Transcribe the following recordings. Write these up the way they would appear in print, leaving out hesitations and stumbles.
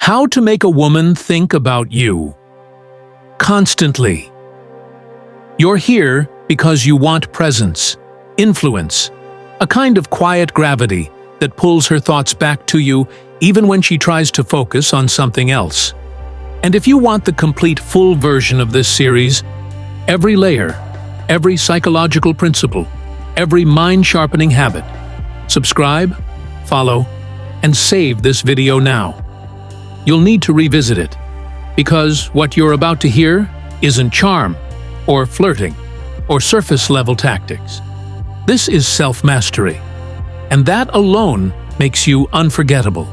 How to make a woman think about you. Constantly. You're here because you want presence, influence, a kind of quiet gravity that pulls her thoughts back to you even when she tries to focus on something else. And if you want the complete full version of this series, every layer, every psychological principle, every mind-sharpening habit, subscribe, follow, and save this video now. You'll need to revisit it, because what you're about to hear isn't charm, or flirting, or surface-level tactics. This is self-mastery, and that alone makes you unforgettable.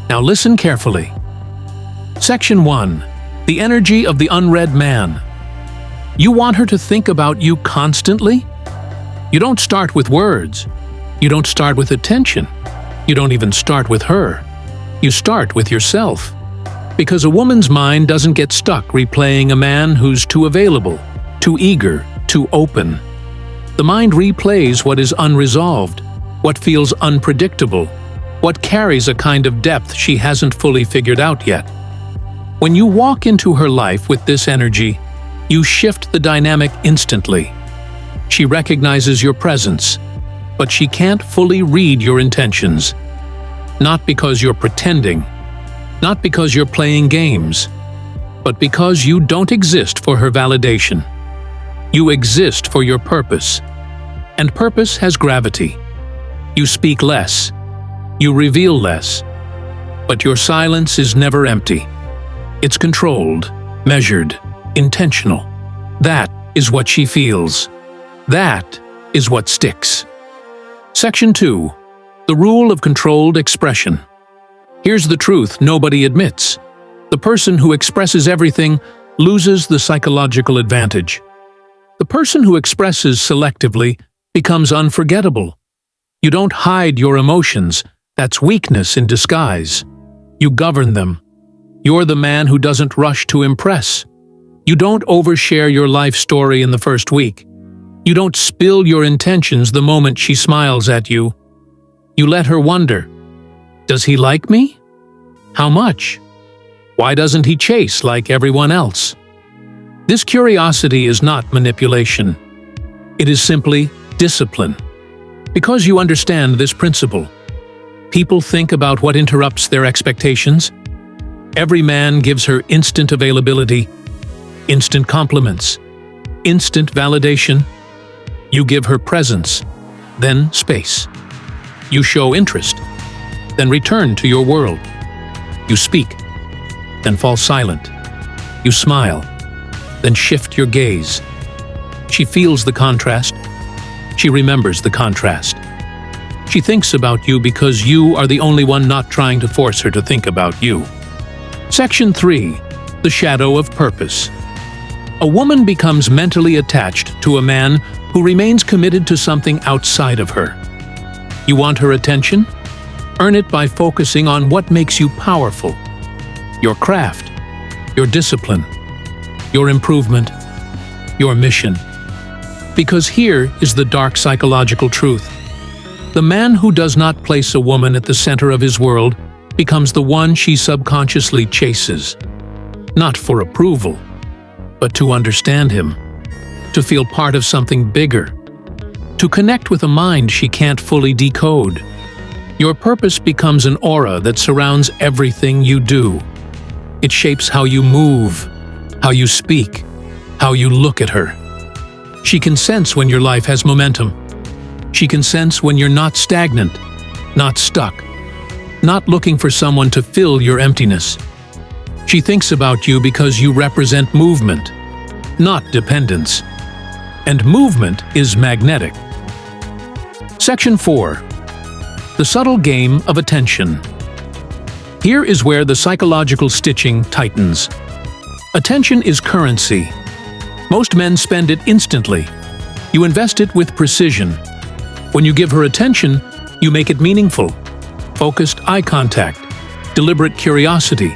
Now listen carefully. Section 1. The energy of the unread man. You want her to think about you constantly? You don't start with words. You don't start with attention. You don't even start with her. You start with yourself. Because a woman's mind doesn't get stuck replaying a man who's too available, too eager, too open. The mind replays what is unresolved, what feels unpredictable, what carries a kind of depth she hasn't fully figured out yet. When you walk into her life with this energy, you shift the dynamic instantly. She recognizes your presence, but she can't fully read your intentions. Not because you're pretending, not because you're playing games, but because you don't exist for her validation. You exist for your purpose, and purpose has gravity. You speak less, you reveal less, but your silence is never empty. It's controlled, measured, intentional. That is what she feels. That is what sticks. Section 2. The rule of controlled expression. Here's the truth nobody admits. The person who expresses everything loses the psychological advantage. The person who expresses selectively becomes unforgettable. You don't hide your emotions. That's weakness in disguise. You govern them. You're the man who doesn't rush to impress. You don't overshare your life story in the first week. You don't spill your intentions the moment she smiles at you. You let her wonder, does he like me? How much? Why doesn't he chase like everyone else? This curiosity is not manipulation. It is simply discipline. Because you understand this principle, people think about what interrupts their expectations. Every man gives her instant availability, instant compliments, instant validation. You give her presence, then space. You show interest, then return to your world. You speak, then fall silent. You smile, then shift your gaze. She feels the contrast. She remembers the contrast. She thinks about you because you are the only one not trying to force her to think about you. Section 3. The shadow of purpose. A woman becomes mentally attached to a man who remains committed to something outside of her. You want her attention? Earn it by focusing on what makes you powerful. Your craft, your discipline, your improvement, your mission. Because here is the dark psychological truth. The man who does not place a woman at the center of his world becomes the one she subconsciously chases. Not for approval, but to understand him, to feel part of something bigger, to connect with a mind she can't fully decode. Your purpose becomes an aura that surrounds everything you do. It shapes how you move, how you speak, how you look at her. She can sense when your life has momentum. She can sense when you're not stagnant, not stuck, not looking for someone to fill your emptiness. She thinks about you because you represent movement, not dependence. And movement is magnetic. Section 4. The subtle game of attention. Here is where the psychological stitching tightens. Attention is currency. Most men spend it instantly. You invest it with precision. When you give her attention, you make it meaningful. Focused eye contact, deliberate curiosity,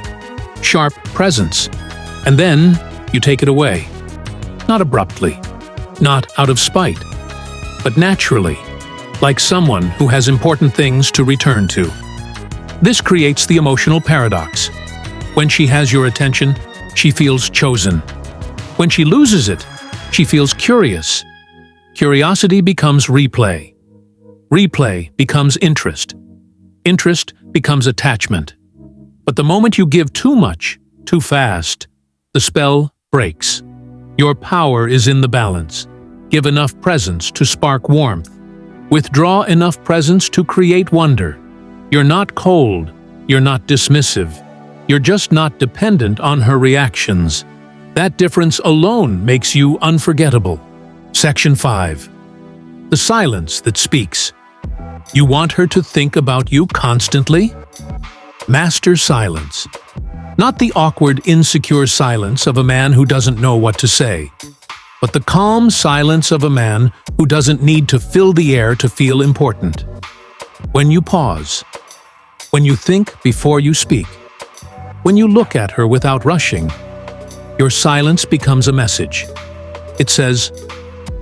sharp presence. And then you take it away. Not abruptly, not out of spite, but naturally, like someone who has important things to return to. This creates the emotional paradox. When she has your attention, she feels chosen. When she loses it, she feels curious. Curiosity becomes replay. Replay becomes interest. Interest becomes attachment. But the moment you give too much, too fast, the spell breaks. Your power is in the balance. Give enough presence to spark warmth. Withdraw enough presence to create wonder. You're not cold. You're not dismissive. You're just not dependent on her reactions. That difference alone makes you unforgettable. Section 5. The silence that speaks. You want her to think about you constantly? Master silence. Not the awkward, insecure silence of a man who doesn't know what to say, but the calm silence of a man who doesn't need to fill the air to feel important. When you pause, when you think before you speak, when you look at her without rushing, your silence becomes a message. It says,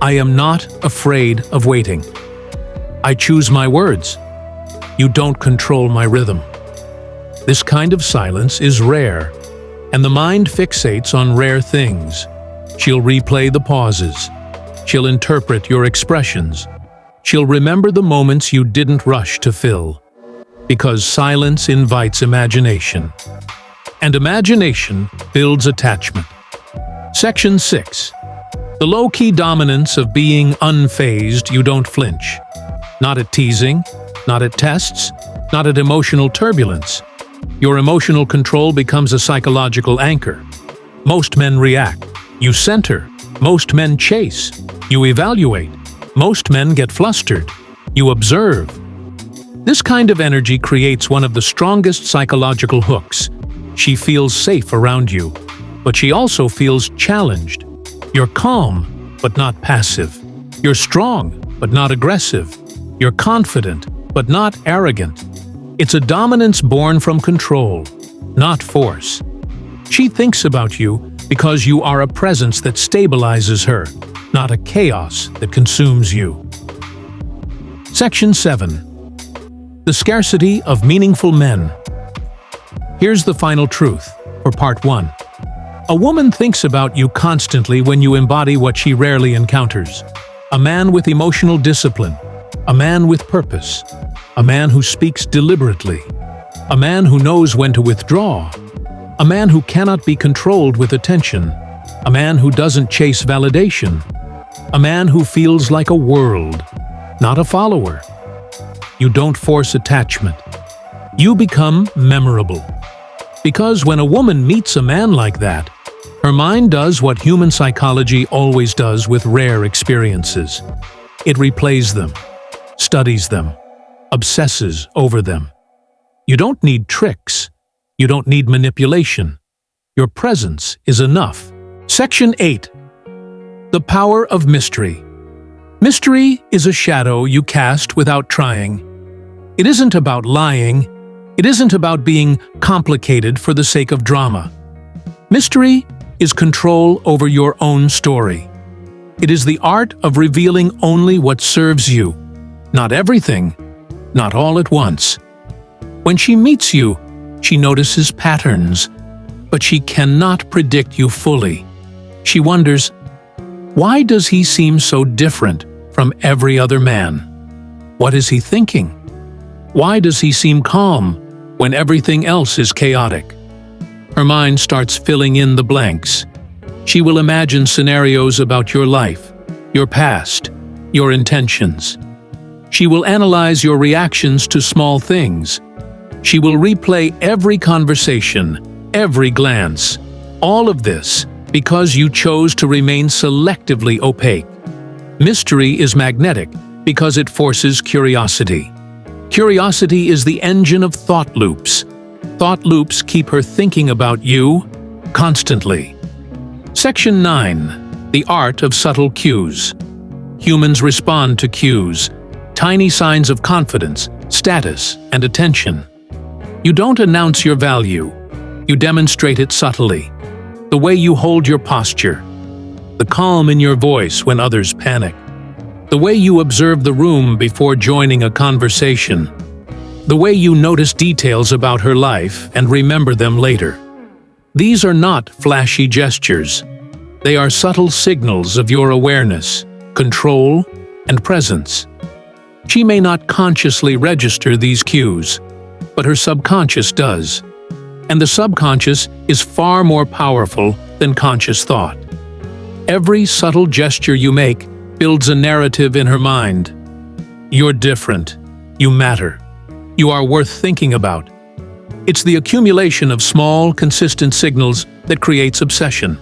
I am not afraid of waiting. I choose my words. You don't control my rhythm. This kind of silence is rare, and the mind fixates on rare things. She'll replay the pauses. She'll interpret your expressions. She'll remember the moments you didn't rush to fill. Because silence invites imagination. And imagination builds attachment. Section 6. The low-key dominance of being unfazed. You don't flinch. Not at teasing, not at tests, not at emotional turbulence. Your emotional control becomes a psychological anchor. Most men react. You center. Most men chase. You evaluate. Most men get flustered. You observe. This kind of energy creates one of the strongest psychological hooks. She feels safe around you, but she also feels challenged. You're calm, but not passive. You're strong, but not aggressive. You're confident, but not arrogant. It's a dominance born from control, not force. She thinks about you because you are a presence that stabilizes her, not a chaos that consumes you. Section 7. The scarcity of meaningful men. Here's the final truth for part 1. A woman thinks about you constantly when you embody what she rarely encounters. A man with emotional discipline. A man with purpose. A man who speaks deliberately. A man who knows when to withdraw. A man who cannot be controlled with attention. A man who doesn't chase validation. A man who feels like a world, not a follower. You don't force attachment. You become memorable. Because when a woman meets a man like that, her mind does what human psychology always does with rare experiences. It replays them, studies them, obsesses over them. You don't need tricks. You don't need manipulation. Your presence is enough. Section 8. The power of mystery. Mystery is a shadow you cast without trying. It isn't about lying. It isn't about being complicated for the sake of drama. Mystery is control over your own story. It is the art of revealing only what serves you. Not everything, not all at once. When she meets you, she notices patterns, but she cannot predict you fully. She wonders, why does he seem so different from every other man? What is he thinking? Why does he seem calm when everything else is chaotic? Her mind starts filling in the blanks. She will imagine scenarios about your life, your past, your intentions. She will analyze your reactions to small things. She will replay every conversation, every glance. All of this because you chose to remain selectively opaque. Mystery is magnetic because it forces curiosity. Curiosity is the engine of thought loops. Thought loops keep her thinking about you constantly. Section 9. The art of subtle cues. Humans respond to cues, tiny signs of confidence, status, and attention. You don't announce your value. You demonstrate it subtly. The way you hold your posture. The calm in your voice when others panic. The way you observe the room before joining a conversation. the way you notice details about her life and remember them later. These are not flashy gestures. They are subtle signals of your awareness, control, and presence. She may not consciously register these cues, but her subconscious does. And the subconscious is far more powerful than conscious thought. Every subtle gesture you make builds a narrative in her mind. You're different. You matter. You are worth thinking about. It's the accumulation of small, consistent signals that creates obsession.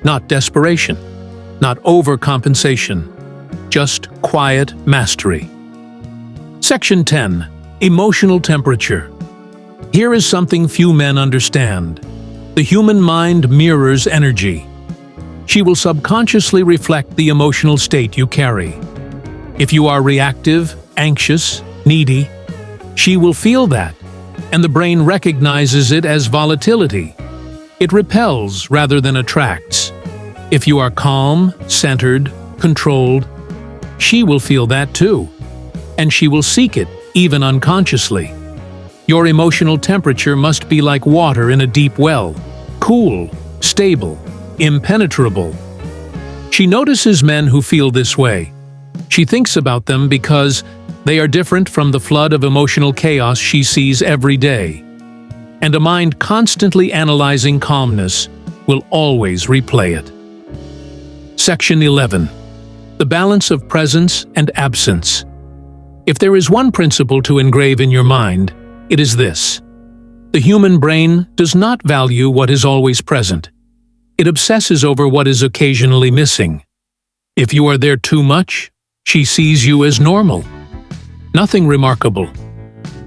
Not desperation. Not overcompensation. Just quiet mastery. Section 10. Emotional temperature. Here is something few men understand. The human mind mirrors energy. She will subconsciously reflect the emotional state you carry. If you are reactive, anxious, needy, she will feel that, and the brain recognizes it as volatility. It repels rather than attracts. If you are calm, centered, controlled, she will feel that too, and she will seek it, even unconsciously. Your emotional temperature must be like water in a deep well, cool, stable, impenetrable. She notices men who feel this way. She thinks about them because they are different from the flood of emotional chaos she sees every day. And a mind constantly analyzing calmness will always replay it. Section 11. The balance of presence and absence. If there is one principle to engrave in your mind, it is this. The human brain does not value what is always present. It obsesses over what is occasionally missing. If you are there too much, she sees you as normal. Nothing remarkable.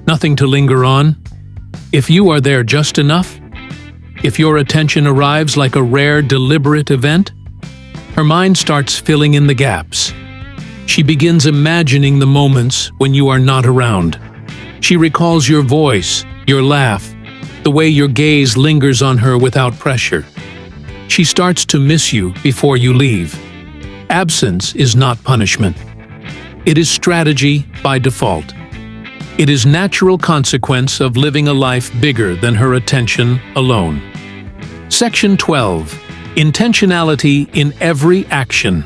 Nothing to linger on. If you are there just enough, if your attention arrives like a rare, deliberate event, her mind starts filling in the gaps. She begins imagining the moments when you are not around. She recalls your voice, your laugh, the way your gaze lingers on her without pressure. She starts to miss you before you leave. Absence is not punishment. It is strategy by default. It is natural consequence of living a life bigger than her attention alone. Section 12. Intentionality in every action.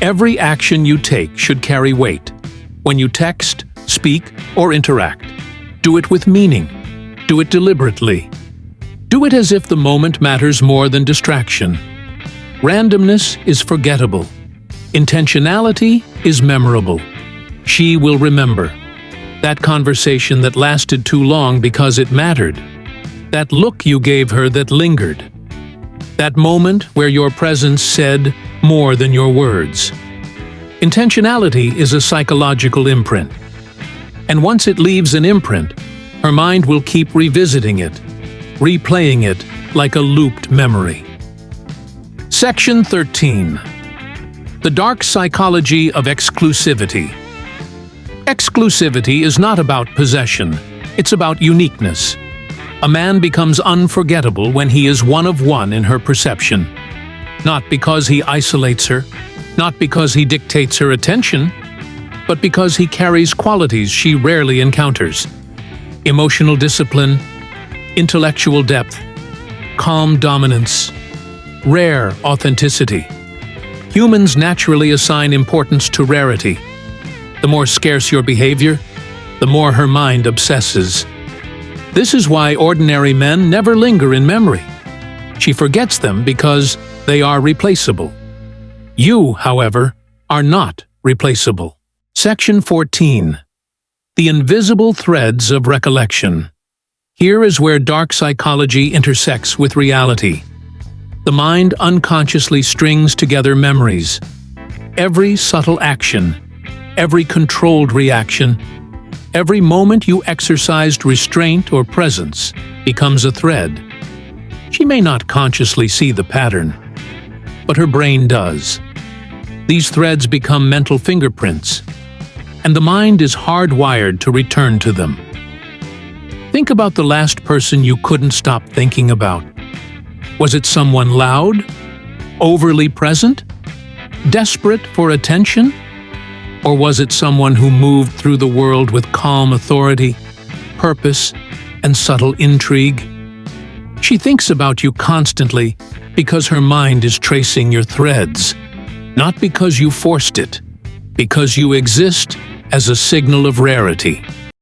Every action you take should carry weight. When you text, speak, or interact, do it with meaning. Do it deliberately. Do it as if the moment matters more than distraction. Randomness is forgettable. Intentionality is memorable. She will remember. That conversation that lasted too long because it mattered. That look you gave her that lingered. That moment where your presence said more than your words. Intentionality is a psychological imprint. And once it leaves an imprint, her mind will keep revisiting it, replaying it like a looped memory. Section 13. The dark psychology of exclusivity. Exclusivity is not about possession, it's about uniqueness. A man becomes unforgettable when he is one of one in her perception. Not because he isolates her, not because he dictates her attention, but because he carries qualities she rarely encounters. Emotional discipline, intellectual depth, calm dominance, rare authenticity. Humans naturally assign importance to rarity. The more scarce your behavior, the more her mind obsesses. This is why ordinary men never linger in memory. She forgets them because they are replaceable. You, however, are not replaceable. Section 14. The invisible threads of recollection. Here is where dark psychology intersects with reality. The mind unconsciously strings together memories. Every subtle action, every controlled reaction, every moment you exercised restraint or presence becomes a thread. She may not consciously see the pattern, but her brain does. These threads become mental fingerprints, and the mind is hardwired to return to them. Think about the last person you couldn't stop thinking about. Was it someone loud, overly present, desperate for attention? Or was it someone who moved through the world with calm authority, purpose, and subtle intrigue. She thinks about you constantly because her mind is tracing your threads, not because you forced it, because you exist as a signal of rarity.